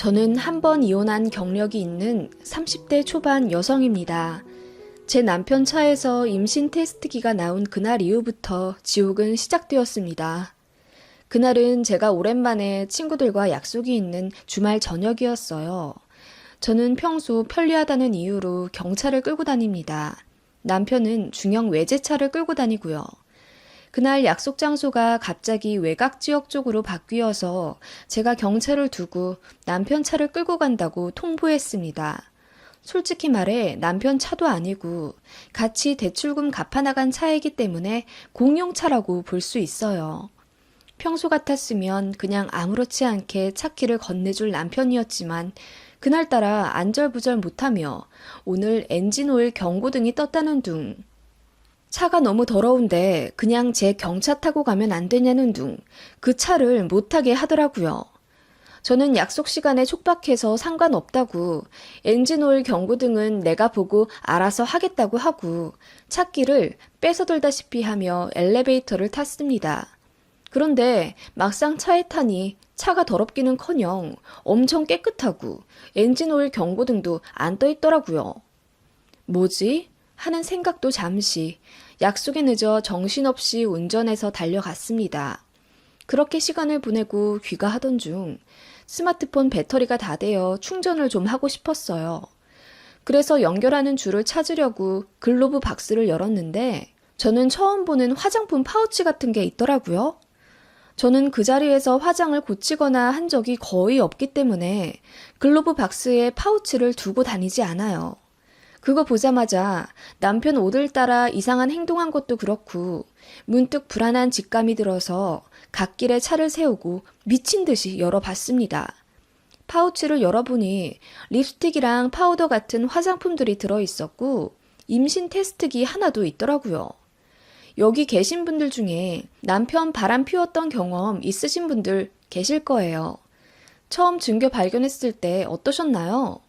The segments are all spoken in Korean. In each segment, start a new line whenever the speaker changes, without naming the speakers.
저는 한 번 이혼한 경력이 있는 30대 초반 여성입니다. 제 남편 차에서 임신 테스트기가 나온 그날 이후부터 지옥은 시작되었습니다. 그날은 제가 오랜만에 친구들과 약속이 있는 주말 저녁이었어요. 저는 평소 편리하다는 이유로 경차를 끌고 다닙니다. 남편은 중형 외제차를 끌고 다니고요. 그날 약속 장소가 갑자기 외곽 지역 쪽으로 바뀌어서 제가 경차를 두고 남편 차를 끌고 간다고 통보했습니다. 솔직히 말해 남편 차도 아니고 같이 대출금 갚아나간 차이기 때문에 공용차라고 볼 수 있어요. 평소 같았으면 그냥 아무렇지 않게 차키를 건네줄 남편이었지만 그날따라 안절부절 못하며 오늘 엔진오일 경고등이 떴다는 둥, 차가 너무 더러운데 그냥 제 경차 타고 가면 안 되냐는 둥, 그 차를 못 타게 하더라고요. 저는 약속 시간에 촉박해서 상관없다고, 엔진오일 경고등은 내가 보고 알아서 하겠다고 하고 차키를 뺏어돌다시피 하며 엘리베이터를 탔습니다. 그런데 막상 차에 타니 차가 더럽기는커녕 엄청 깨끗하고 엔진오일 경고등도 안 떠 있더라고요. 뭐지? 하는 생각도 잠시, 약속에 늦어 정신없이 운전해서 달려갔습니다. 그렇게 시간을 보내고 귀가하던 중 스마트폰 배터리가 다 되어 충전을 좀 하고 싶었어요. 그래서 연결하는 줄을 찾으려고 글로브 박스를 열었는데 저는 처음 보는 화장품 파우치 같은 게 있더라고요. 저는 그 자리에서 화장을 고치거나 한 적이 거의 없기 때문에 글로브 박스에 파우치를 두고 다니지 않아요. 그거 보자마자 남편 옷을 따라 이상한 행동한 것도 그렇고 문득 불안한 직감이 들어서 갓길에 차를 세우고 미친 듯이 열어봤습니다. 파우치를 열어보니 립스틱이랑 파우더 같은 화장품들이 들어있었고 임신 테스트기 하나도 있더라고요. 여기 계신 분들 중에 남편 바람 피웠던 경험 있으신 분들 계실 거예요. 처음 증거 발견했을 때 어떠셨나요?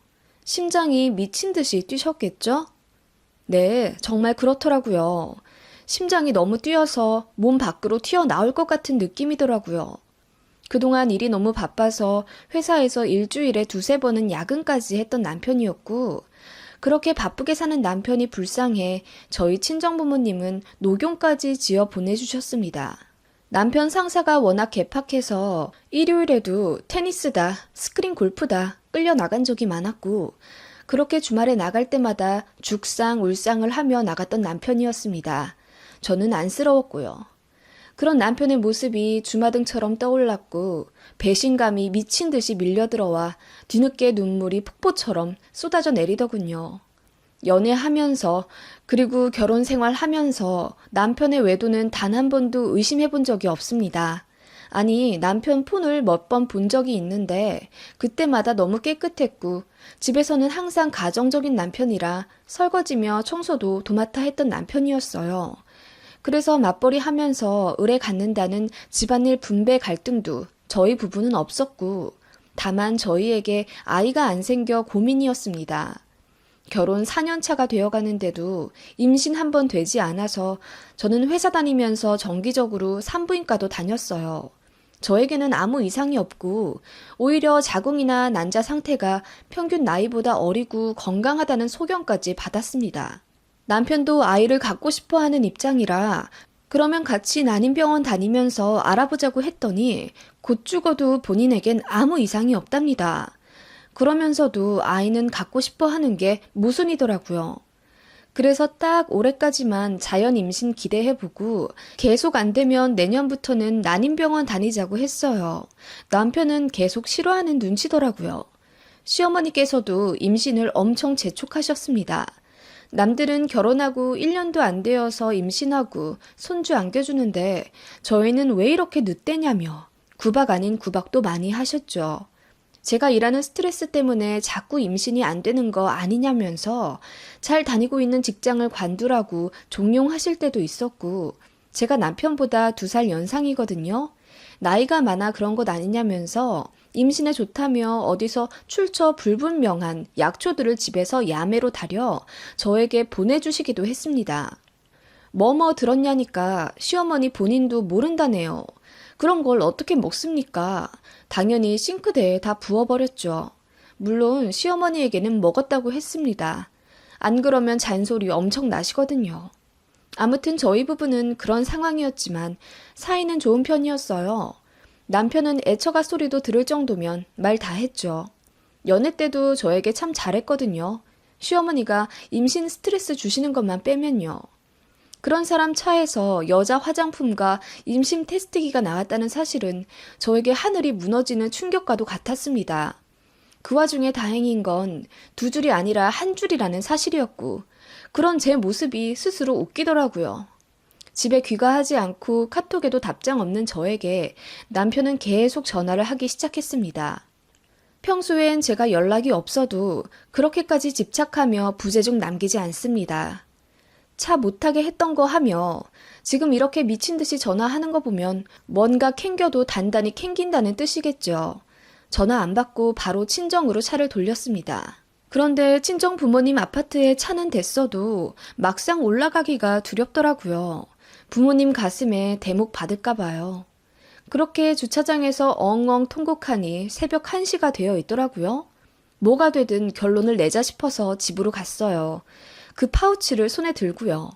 심장이 미친 듯이 뛰셨겠죠? 네, 정말 그렇더라고요. 심장이 너무 뛰어서 몸 밖으로 튀어나올 것 같은 느낌이더라고요. 그동안 일이 너무 바빠서 회사에서 일주일에 2-3번은 야근까지 했던 남편이었고, 그렇게 바쁘게 사는 남편이 불쌍해 저희 친정부모님은 녹용까지 지어 보내주셨습니다. 남편 상사가 워낙 개팍해서 일요일에도 테니스다, 스크린 골프다 끌려 나간 적이 많았고 그렇게 주말에 나갈 때마다 죽상 울상을 하며 나갔던 남편이었습니다. 저는 안쓰러웠고요. 그런 남편의 모습이 주마등처럼 떠올랐고 배신감이 미친 듯이 밀려들어와 뒤늦게 눈물이 폭포처럼 쏟아져 내리더군요. 연애하면서 그리고 결혼 생활하면서 남편의 외도는 단 한 번도 의심해 본 적이 없습니다. 아니, 남편 폰을 몇 번 본 적이 있는데 그때마다 너무 깨끗했고 집에서는 항상 가정적인 남편이라 설거지며 청소도 도맡아 했던 남편이었어요. 그래서 맞벌이 하면서 을에 갖는다는 집안일 분배 갈등도 저희 부부는 없었고 다만 저희에게 아이가 안 생겨 고민이었습니다. 결혼 4년 차가 되어가는데도 임신 한 번 되지 않아서 저는 회사 다니면서 정기적으로 산부인과도 다녔어요. 저에게는 아무 이상이 없고 오히려 자궁이나 난자 상태가 평균 나이보다 어리고 건강하다는 소견까지 받았습니다. 남편도 아이를 갖고 싶어 하는 입장이라 그러면 같이 난임병원 다니면서 알아보자고 했더니 곧 죽어도 본인에겐 아무 이상이 없답니다. 그러면서도 아이는 갖고 싶어 하는 게 모순이더라고요. 그래서 딱 올해까지만 자연 임신 기대해보고 계속 안 되면 내년부터는 난임병원 다니자고 했어요. 남편은 계속 싫어하는 눈치더라고요. 시어머니께서도 임신을 엄청 재촉하셨습니다. 남들은 결혼하고 1년도 안 되어서 임신하고 손주 안겨주는데 저희는 왜 이렇게 늦대냐며 구박 아닌 구박도 많이 하셨죠. 제가 일하는 스트레스 때문에 자꾸 임신이 안 되는 거 아니냐면서 잘 다니고 있는 직장을 관두라고 종용하실 때도 있었고 제가 남편보다 2살 연상이거든요. 나이가 많아 그런 것 아니냐면서 임신에 좋다며 어디서 출처 불분명한 약초들을 집에서 야매로 다려 저에게 보내주시기도 했습니다. 뭐뭐 들었냐니까 시어머니 본인도 모른다네요. 그런 걸 어떻게 먹습니까? 당연히 싱크대에 다 부어버렸죠. 물론 시어머니에게는 먹었다고 했습니다. 안 그러면 잔소리 엄청 나시거든요. 아무튼 저희 부부는 그런 상황이었지만 사이는 좋은 편이었어요. 남편은 애처가 소리도 들을 정도면 말 다 했죠. 연애 때도 저에게 참 잘했거든요. 시어머니가 임신 스트레스 주시는 것만 빼면요. 그런 사람 차에서 여자 화장품과 임신 테스트기가 나왔다는 사실은 저에게 하늘이 무너지는 충격과도 같았습니다. 그 와중에 다행인 건 두 줄이 아니라 한 줄이라는 사실이었고, 그런 제 모습이 스스로 웃기더라고요. 집에 귀가하지 않고 카톡에도 답장 없는 저에게 남편은 계속 전화를 하기 시작했습니다. 평소엔 제가 연락이 없어도 그렇게까지 집착하며 부재중 남기지 않습니다. 차 못타게 했던 거 하며 지금 이렇게 미친 듯이 전화하는 거 보면 뭔가 캥겨도 단단히 캥긴다는 뜻이겠죠. 전화 안 받고 바로 친정으로 차를 돌렸습니다. 그런데 친정 부모님 아파트에 차는 됐어도 막상 올라가기가 두렵더라고요. 부모님 가슴에 대목 받을까 봐요. 그렇게 주차장에서 엉엉 통곡하니 새벽 1시가 되어 있더라고요. 뭐가 되든 결론을 내자 싶어서 집으로 갔어요. 그 파우치를 손에 들고요.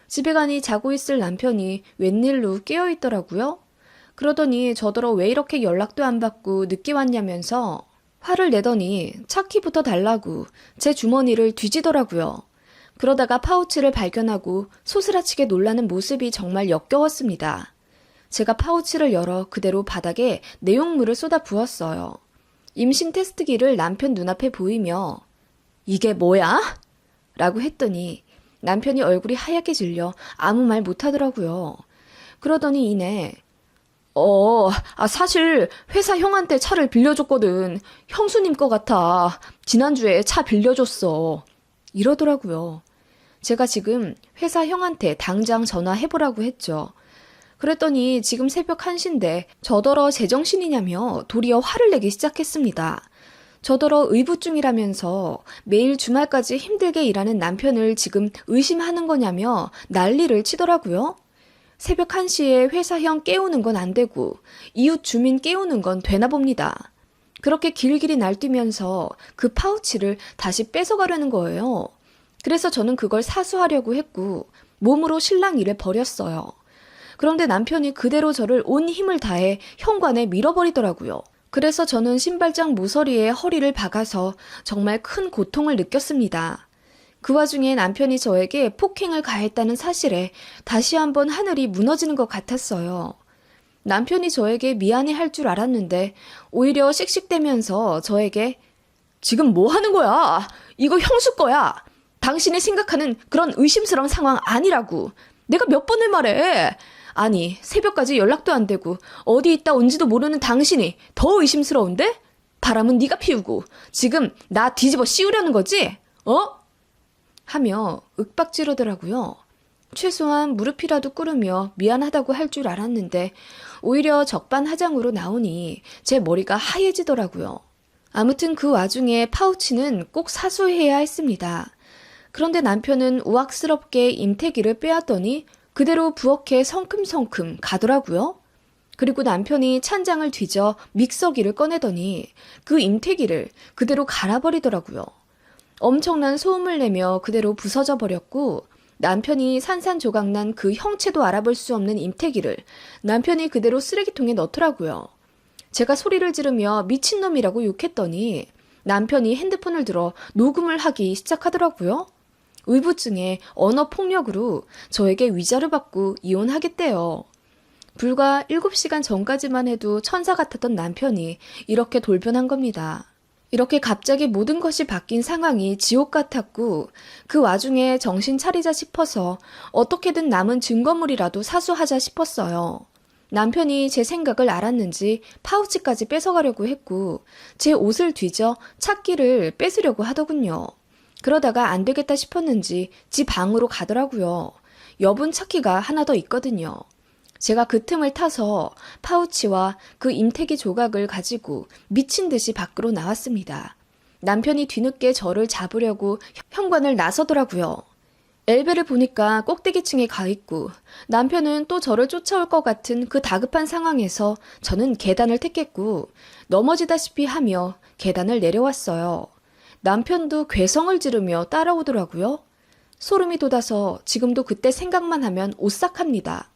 집에 가니 자고 있을 남편이 웬일로 깨어 있더라고요. 그러더니 저더러 왜 이렇게 연락도 안 받고 늦게 왔냐면서 화를 내더니 차키부터 달라고 제 주머니를 뒤지더라고요. 그러다가 파우치를 발견하고 소스라치게 놀라는 모습이 정말 역겨웠습니다. 제가 파우치를 열어 그대로 바닥에 내용물을 쏟아 부었어요. 임신 테스트기를 남편 눈앞에 보이며 "이게 뭐야?" 라고 했더니 남편이 얼굴이 하얗게 질려 아무 말 못하더라고요. 그러더니 이내 사실 회사 형한테 차를 빌려줬거든. 형수님 거 같아. 지난주에 차 빌려줬어. 이러더라고요. 제가 지금 회사 형한테 당장 전화해보라고 했죠. 그랬더니 지금 새벽 1시인데 저더러 제정신이냐며 도리어 화를 내기 시작했습니다. 저더러 의붓중이라면서 매일 주말까지 힘들게 일하는 남편을 지금 의심하는 거냐며 난리를 치더라고요. 새벽 1시에 회사형 깨우는 건 안 되고 이웃 주민 깨우는 건 되나 봅니다. 그렇게 길길이 날뛰면서 그 파우치를 다시 뺏어가려는 거예요. 그래서 저는 그걸 사수하려고 했고 몸으로 신랑 일을 벌였어요. 그런데 남편이 그대로 저를 온 힘을 다해 현관에 밀어버리더라고요. 그래서 저는 신발장 모서리에 허리를 박아서 정말 큰 고통을 느꼈습니다. 그 와중에 남편이 저에게 폭행을 가했다는 사실에 다시 한번 하늘이 무너지는 것 같았어요. 남편이 저에게 미안해할 줄 알았는데 오히려 씩씩대면서 저에게 "지금 뭐 하는 거야? 이거 형수 거야. 당신이 생각하는 그런 의심스러운 상황 아니라고. 내가 몇 번을 말해. 아니, 새벽까지 연락도 안 되고 어디 있다 온지도 모르는 당신이 더 의심스러운데? 바람은 네가 피우고 지금 나 뒤집어 씌우려는 거지? 하며 윽박지르더라고요. 최소한 무릎이라도 꿇으며 미안하다고 할 줄 알았는데 오히려 적반하장으로 나오니 제 머리가 하얘지더라고요. 아무튼 그 와중에 파우치는 꼭 사수해야 했습니다. 그런데 남편은 우악스럽게 임태기를 빼앗더니 그대로 부엌에 성큼성큼 가더라고요. 그리고 남편이 찬장을 뒤져 믹서기를 꺼내더니 그 임태기를 그대로 갈아버리더라고요. 엄청난 소음을 내며 그대로 부서져 버렸고 남편이 산산조각난 그 형체도 알아볼 수 없는 임태기를 남편이 그대로 쓰레기통에 넣더라고요. 제가 소리를 지르며 미친놈이라고 욕했더니 남편이 핸드폰을 들어 녹음을 하기 시작하더라고요. 의부증에 언어폭력으로 저에게 위자료 받고 이혼하겠대요. 불과 7시간 전까지만 해도 천사 같았던 남편이 이렇게 돌변한 겁니다. 이렇게 갑자기 모든 것이 바뀐 상황이 지옥 같았고 그 와중에 정신 차리자 싶어서 어떻게든 남은 증거물이라도 사수하자 싶었어요. 남편이 제 생각을 알았는지 파우치까지 뺏어가려고 했고 제 옷을 뒤져 차키를 뺏으려고 하더군요. 그러다가 안 되겠다 싶었는지 지 방으로 가더라고요. 여분 차키가 하나 더 있거든요. 제가 그 틈을 타서 파우치와 그 임태기 조각을 가지고 미친 듯이 밖으로 나왔습니다. 남편이 뒤늦게 저를 잡으려고 현관을 나서더라고요. 엘베를 보니까 꼭대기층에 가 있고 남편은 또 저를 쫓아올 것 같은 그 다급한 상황에서 저는 계단을 택했고 넘어지다시피 하며 계단을 내려왔어요. 남편도 괴성을 지르며 따라오더라고요. 소름이 돋아서 지금도 그때 생각만 하면 오싹합니다.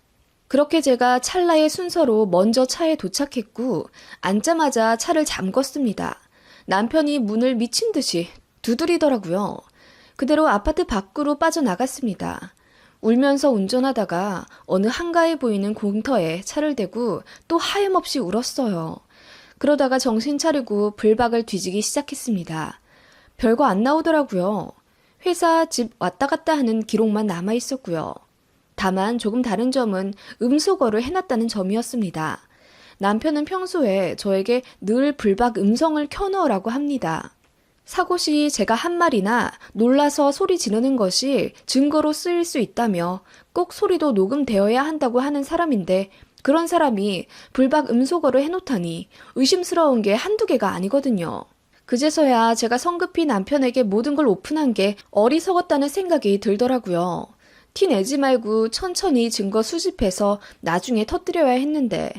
그렇게 제가 찰나의 순서로 먼저 차에 도착했고 앉자마자 차를 잠궜습니다. 남편이 문을 미친 듯이 두드리더라고요. 그대로 아파트 밖으로 빠져나갔습니다. 울면서 운전하다가 어느 한가해 보이는 공터에 차를 대고 또 하염없이 울었어요. 그러다가 정신 차리고 블박을 뒤지기 시작했습니다. 별거 안 나오더라고요. 회사, 집 왔다 갔다 하는 기록만 남아 있었고요. 다만 조금 다른 점은 음소거를 해놨다는 점이었습니다. 남편은 평소에 저에게 늘 블박 음성을 켜넣으라고 합니다. 사고 시 제가 한 말이나 놀라서 소리 지르는 것이 증거로 쓰일 수 있다며 꼭 소리도 녹음되어야 한다고 하는 사람인데 그런 사람이 불박 음소거를 해놓다니 의심스러운 게 한두 개가 아니거든요. 그제서야 제가 성급히 남편에게 모든 걸 오픈한 게 어리석었다는 생각이 들더라고요. 티 내지 말고 천천히 증거 수집해서 나중에 터뜨려야 했는데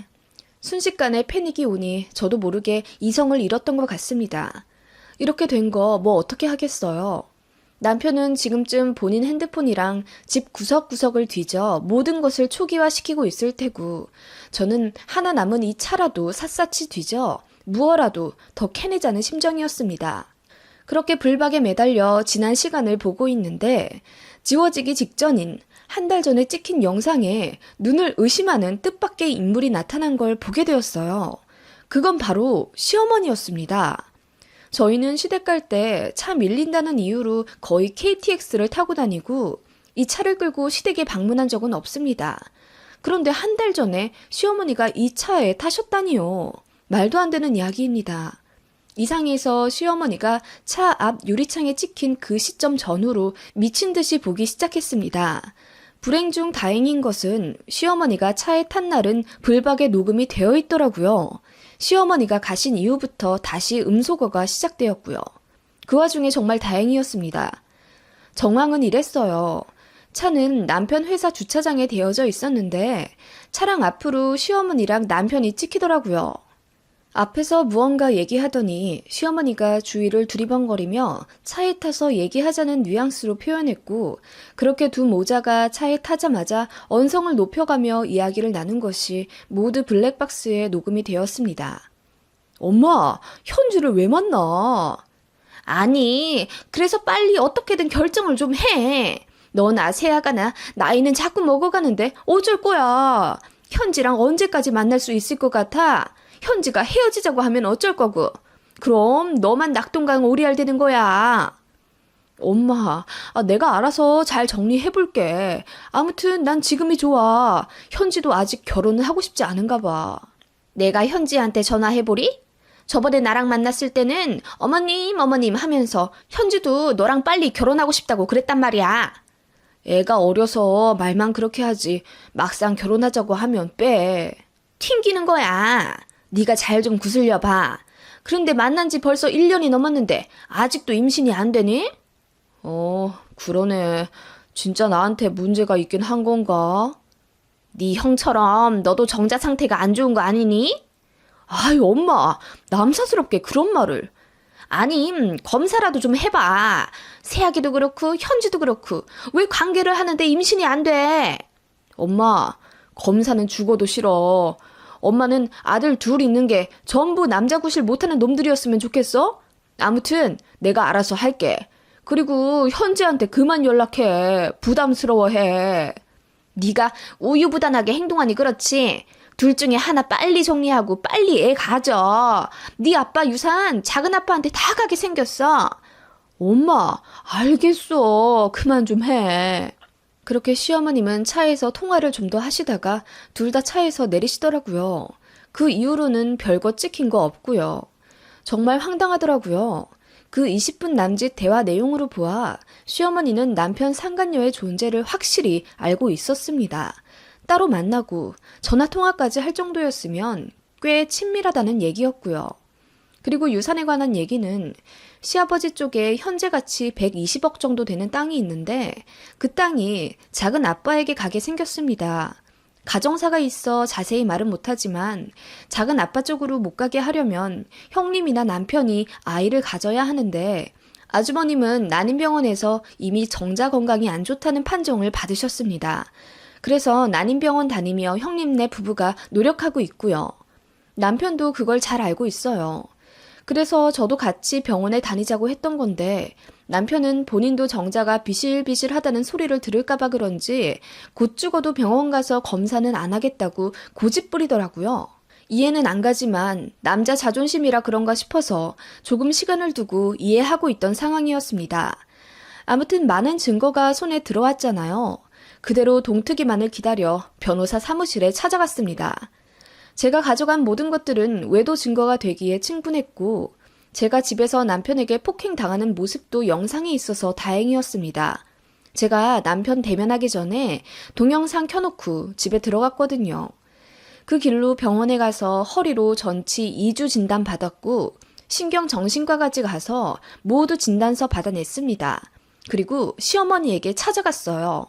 순식간에 패닉이 오니 저도 모르게 이성을 잃었던 것 같습니다. 이렇게 된 거 뭐 어떻게 하겠어요. 남편은 지금쯤 본인 핸드폰이랑 집 구석구석을 뒤져 모든 것을 초기화시키고 있을 테고 저는 하나 남은 이 차라도 샅샅이 뒤져 무어라도 더 캐내자는 심정이었습니다. 그렇게 불박에 매달려 지난 시간을 보고 있는데 지워지기 직전인 한 달 전에 찍힌 영상에 눈을 의심하는 뜻밖의 인물이 나타난 걸 보게 되었어요. 그건 바로 시어머니였습니다. 저희는 시댁 갈 때 차 밀린다는 이유로 거의 KTX를 타고 다니고 이 차를 끌고 시댁에 방문한 적은 없습니다. 그런데 한 달 전에 시어머니가 이 차에 타셨다니요. 말도 안 되는 이야기입니다. 이상해서 시어머니가 차 앞 유리창에 찍힌 그 시점 전후로 미친 듯이 보기 시작했습니다. 불행 중 다행인 것은 시어머니가 차에 탄 날은 불박에 녹음이 되어 있더라고요. 시어머니가 가신 이후부터 다시 음소거가 시작되었고요. 그 와중에 정말 다행이었습니다. 정황은 이랬어요. 차는 남편 회사 주차장에 대어져 있었는데 차량 앞으로 시어머니랑 남편이 찍히더라고요. 앞에서 무언가 얘기하더니 시어머니가 주위를 두리번거리며 차에 타서 얘기하자는 뉘앙스로 표현했고 그렇게 두 모자가 차에 타자마자 언성을 높여가며 이야기를 나눈 것이 모두 블랙박스에 녹음이 되었습니다. 엄마, 현주를 왜 만나? 아니, 그래서 빨리 어떻게든 결정을 좀 해. 너나 세아가나 나이는 자꾸 먹어가는데 어쩔 거야. 현지랑 언제까지 만날 수 있을 것 같아? 현지가 헤어지자고 하면 어쩔 거고. 그럼 너만 낙동강 오리알 되는 거야. 엄마, 내가 알아서 잘 정리해볼게. 아무튼 난 지금이 좋아. 현지도 아직 결혼을 하고 싶지 않은가 봐. 내가 현지한테 전화해보리? 저번에 나랑 만났을 때는 어머님 하면서 현지도 너랑 빨리 결혼하고 싶다고 그랬단 말이야. 애가 어려서 말만 그렇게 하지 막상 결혼하자고 하면 빼. 튕기는 거야. 네가 잘 좀 구슬려봐. 그런데 만난 지 벌써 1년이 넘었는데 아직도 임신이 안 되니? 그러네. 진짜 나한테 문제가 있긴 한 건가? 네 형처럼 너도 정자 상태가 안 좋은 거 아니니? 아이, 엄마, 남사스럽게 그런 말을. 아니, 검사라도 좀 해봐. 세아기도 그렇고 현지도 그렇고 왜 관계를 하는데 임신이 안 돼? 엄마, 검사는 죽어도 싫어. 엄마는 아들 둘 있는 게 전부 남자 구실 못하는 놈들이었으면 좋겠어? 아무튼 내가 알아서 할게. 그리고 현지한테 그만 연락해. 부담스러워해. 네가 우유부단하게 행동하니 그렇지. 둘 중에 하나 빨리 정리하고 빨리 애 가져. 네 아빠 유산 작은 아빠한테 다 가게 생겼어. 엄마, 알겠어. 그만 좀 해. 그렇게 시어머님은 차에서 통화를 좀 더 하시다가 둘 다 차에서 내리시더라고요. 그 이후로는 별거 찍힌 거 없고요. 정말 황당하더라고요. 그 20분 남짓 대화 내용으로 보아 시어머니는 남편 상간녀의 존재를 확실히 알고 있었습니다. 따로 만나고 전화통화까지 할 정도였으면 꽤 친밀하다는 얘기였고요. 그리고 유산에 관한 얘기는 시아버지 쪽에 현재 가치 120억 정도 되는 땅이 있는데 그 땅이 작은 아빠에게 가게 생겼습니다. 가정사가 있어 자세히 말은 못하지만 작은 아빠 쪽으로 못 가게 하려면 형님이나 남편이 아이를 가져야 하는데 아주버님은 난임병원에서 이미 정자 건강이 안 좋다는 판정을 받으셨습니다. 그래서 난임병원 다니며 형님네 부부가 노력하고 있고요. 남편도 그걸 잘 알고 있어요. 그래서 저도 같이 병원에 다니자고 했던 건데 남편은 본인도 정자가 비실비실하다는 소리를 들을까봐 그런지 곧 죽어도 병원 가서 검사는 안 하겠다고 고집 부리더라고요. 이해는 안 가지만 남자 자존심이라 그런가 싶어서 조금 시간을 두고 이해하고 있던 상황이었습니다. 아무튼 많은 증거가 손에 들어왔잖아요. 그대로 동트기만을 기다려 변호사 사무실에 찾아갔습니다. 제가 가져간 모든 것들은 외도 증거가 되기에 충분했고 제가 집에서 남편에게 폭행당하는 모습도 영상에 있어서 다행이었습니다. 제가 남편 대면하기 전에 동영상 켜놓고 집에 들어갔거든요. 그 길로 병원에 가서 허리로 전치 2주 진단 받았고 신경정신과까지 가서 모두 진단서 받아냈습니다. 그리고 시어머니에게 찾아갔어요.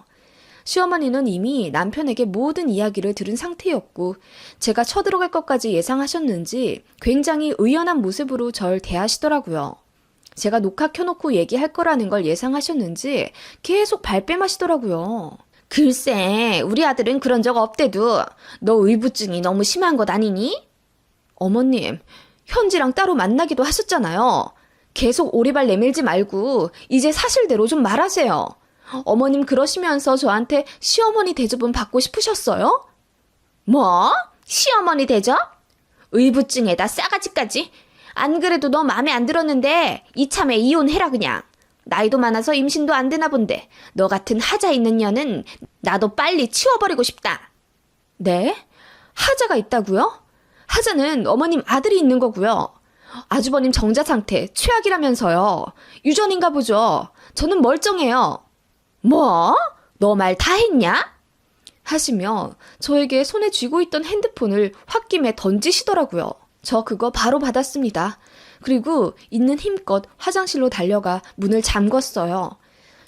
시어머니는 이미 남편에게 모든 이야기를 들은 상태였고 제가 쳐들어갈 것까지 예상하셨는지 굉장히 의연한 모습으로 절 대하시더라고요. 제가 녹화 켜놓고 얘기할 거라는 걸 예상하셨는지 계속 발뺌하시더라고요. 글쎄, 우리 아들은 그런 적 없대도 너 의부증이 너무 심한 것 아니니? 어머님, 현지랑 따로 만나기도 하셨잖아요. 계속 오리발 내밀지 말고 이제 사실대로 좀 말하세요. 어머님 그러시면서 저한테 시어머니 대접은 받고 싶으셨어요? 뭐? 시어머니 대접? 의부증에다 싸가지까지? 안 그래도 너 마음에 안 들었는데 이참에 이혼해라 그냥. 나이도 많아서 임신도 안 되나 본데 너 같은 하자 있는 년은 나도 빨리 치워버리고 싶다. 네? 하자가 있다고요? 하자는 어머님 아들이 있는 거고요. 아주버님 정자 상태 최악이라면서요. 유전인가 보죠. 저는 멀쩡해요. 뭐? 너 말 다 했냐? 하시며 저에게 손에 쥐고 있던 핸드폰을 홧김에 던지시더라고요. 저 그거 바로 받았습니다. 그리고 있는 힘껏 화장실로 달려가 문을 잠궜어요.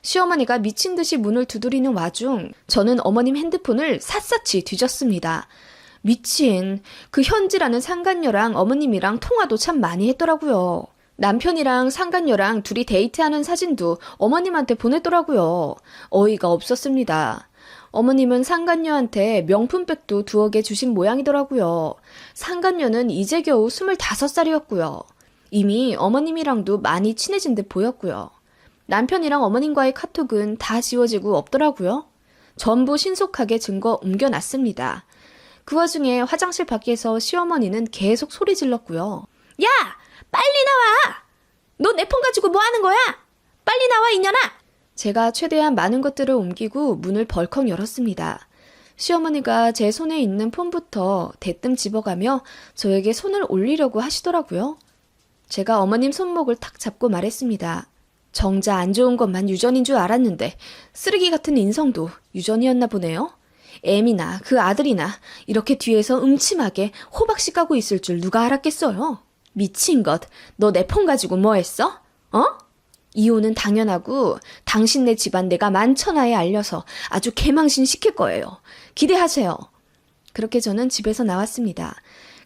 시어머니가 미친 듯이 문을 두드리는 와중 저는 어머님 핸드폰을 샅샅이 뒤졌습니다. 미친, 그 현지라는 상간녀랑 어머님이랑 통화도 참 많이 했더라고요. 남편이랑 상간녀랑 둘이 데이트하는 사진도 어머님한테 보냈더라고요. 어이가 없었습니다. 어머님은 상간녀한테 명품백도 2억에 주신 모양이더라고요. 상간녀는 이제 겨우 25살이었고요. 이미 어머님이랑도 많이 친해진 듯 보였고요. 남편이랑 어머님과의 카톡은 다 지워지고 없더라고요. 전부 신속하게 증거 옮겨놨습니다. 그 와중에 화장실 밖에서 시어머니는 계속 소리 질렀고요. 야! 빨리 나와! 너 내 폰 가지고 뭐 하는 거야? 빨리 나와 이년아! 제가 최대한 많은 것들을 옮기고 문을 벌컥 열었습니다. 시어머니가 제 손에 있는 폰부터 대뜸 집어가며 저에게 손을 올리려고 하시더라고요. 제가 어머님 손목을 탁 잡고 말했습니다. 정자 안 좋은 것만 유전인 줄 알았는데 쓰레기 같은 인성도 유전이었나 보네요. 애미나 그 아들이나 이렇게 뒤에서 음침하게 호박씨 까고 있을 줄 누가 알았겠어요. 미친 것, 너 내 폰 가지고 뭐 했어? 어? 이혼은 당연하고 당신네 집안 내가 만천하에 알려서 아주 개망신 시킬 거예요. 기대하세요. 그렇게 저는 집에서 나왔습니다.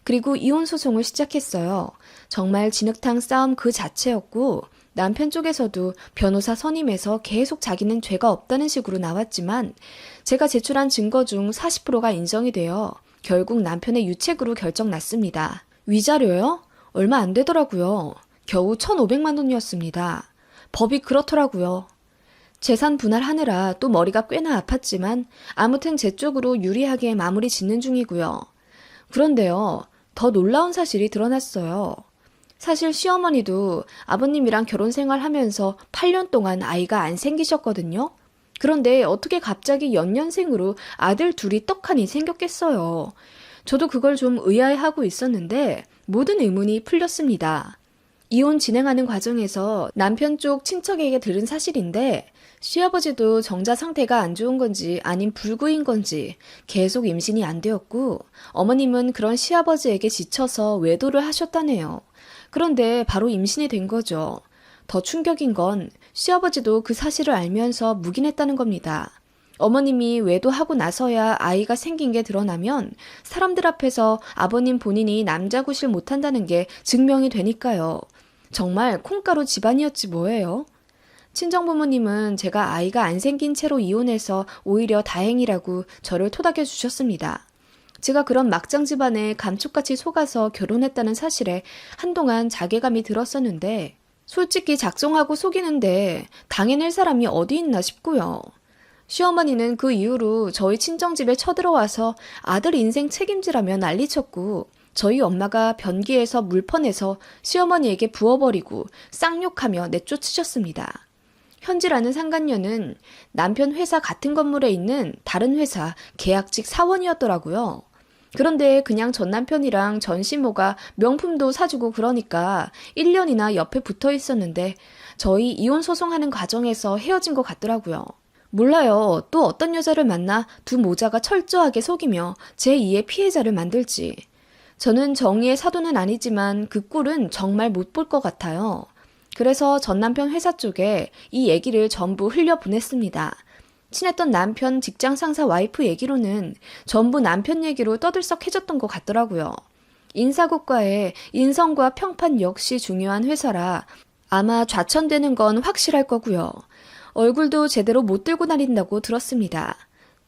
그리고 이혼 소송을 시작했어요. 정말 진흙탕 싸움 그 자체였고 남편 쪽에서도 변호사 선임해서 계속 자기는 죄가 없다는 식으로 나왔지만 제가 제출한 증거 중 40%가 인정이 되어 결국 남편의 유책으로 결정났습니다. 위자료요? 얼마 안 되더라고요. 겨우 1,500만 원이었습니다. 법이 그렇더라고요. 재산 분할하느라 또 머리가 꽤나 아팠지만 아무튼 제 쪽으로 유리하게 마무리 짓는 중이고요. 그런데요, 더 놀라운 사실이 드러났어요. 사실 시어머니도 아버님이랑 결혼 생활하면서 8년 동안 아이가 안 생기셨거든요. 그런데 어떻게 갑자기 연년생으로 아들 둘이 떡하니 생겼겠어요. 저도 그걸 좀 의아해하고 있었는데 모든 의문이 풀렸습니다. 이혼 진행하는 과정에서 남편 쪽 친척에게 들은 사실인데 시아버지도 정자 상태가 안 좋은 건지 아님 불구인 건지 계속 임신이 안 되었고 어머님은 그런 시아버지에게 지쳐서 외도를 하셨다네요. 그런데 바로 임신이 된 거죠. 더 충격인 건 시아버지도 그 사실을 알면서 묵인했다는 겁니다. 어머님이 외도하고 나서야 아이가 생긴 게 드러나면 사람들 앞에서 아버님 본인이 남자 구실 못한다는 게 증명이 되니까요. 정말 콩가루 집안이었지 뭐예요. 친정부모님은 제가 아이가 안 생긴 채로 이혼해서 오히려 다행이라고 저를 토닥여 주셨습니다. 제가 그런 막장 집안에 감쪽같이 속아서 결혼했다는 사실에 한동안 자괴감이 들었었는데 솔직히 작정하고 속이는데 당해낼 사람이 어디 있나 싶고요. 시어머니는 그 이후로 저희 친정집에 쳐들어와서 아들 인생 책임지라며 난리쳤고 저희 엄마가 변기에서 물 퍼내서 시어머니에게 부어버리고 쌍욕하며 내쫓으셨습니다. 현지라는 상간녀는 남편 회사 같은 건물에 있는 다른 회사 계약직 사원이었더라고요. 그런데 그냥 전 남편이랑 전시모가 명품도 사주고 그러니까 1년이나 옆에 붙어 있었는데 저희 이혼 소송하는 과정에서 헤어진 것 같더라고요. 몰라요. 또 어떤 여자를 만나 두 모자가 철저하게 속이며 제2의 피해자를 만들지. 저는 정의의 사도는 아니지만 그 꼴은 정말 못 볼 것 같아요. 그래서 전 남편 회사 쪽에 이 얘기를 전부 흘려보냈습니다. 친했던 남편 직장 상사 와이프 얘기로는 전부 남편 얘기로 떠들썩해졌던 것 같더라고요. 인사고과에 인성과 평판 역시 중요한 회사라 아마 좌천되는 건 확실할 거고요. 얼굴도 제대로 못 들고 다닌다고 들었습니다.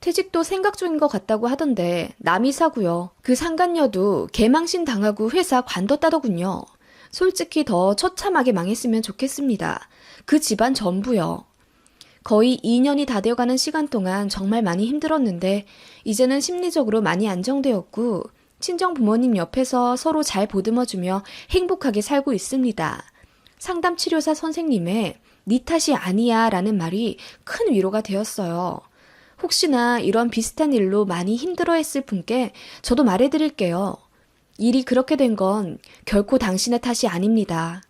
퇴직도 생각 중인 것 같다고 하던데 남이사고요. 그 상간녀도 개망신 당하고 회사 관뒀다더군요. 솔직히 더 처참하게 망했으면 좋겠습니다. 그 집안 전부요. 거의 2년이 다 되어가는 시간 동안 정말 많이 힘들었는데 이제는 심리적으로 많이 안정되었고 친정 부모님 옆에서 서로 잘 보듬어주며 행복하게 살고 있습니다. 상담치료사 선생님의 네 탓이 아니야 라는 말이 큰 위로가 되었어요. 혹시나 이런 비슷한 일로 많이 힘들어했을 분께 저도 말해드릴게요. 일이 그렇게 된 건 결코 당신의 탓이 아닙니다.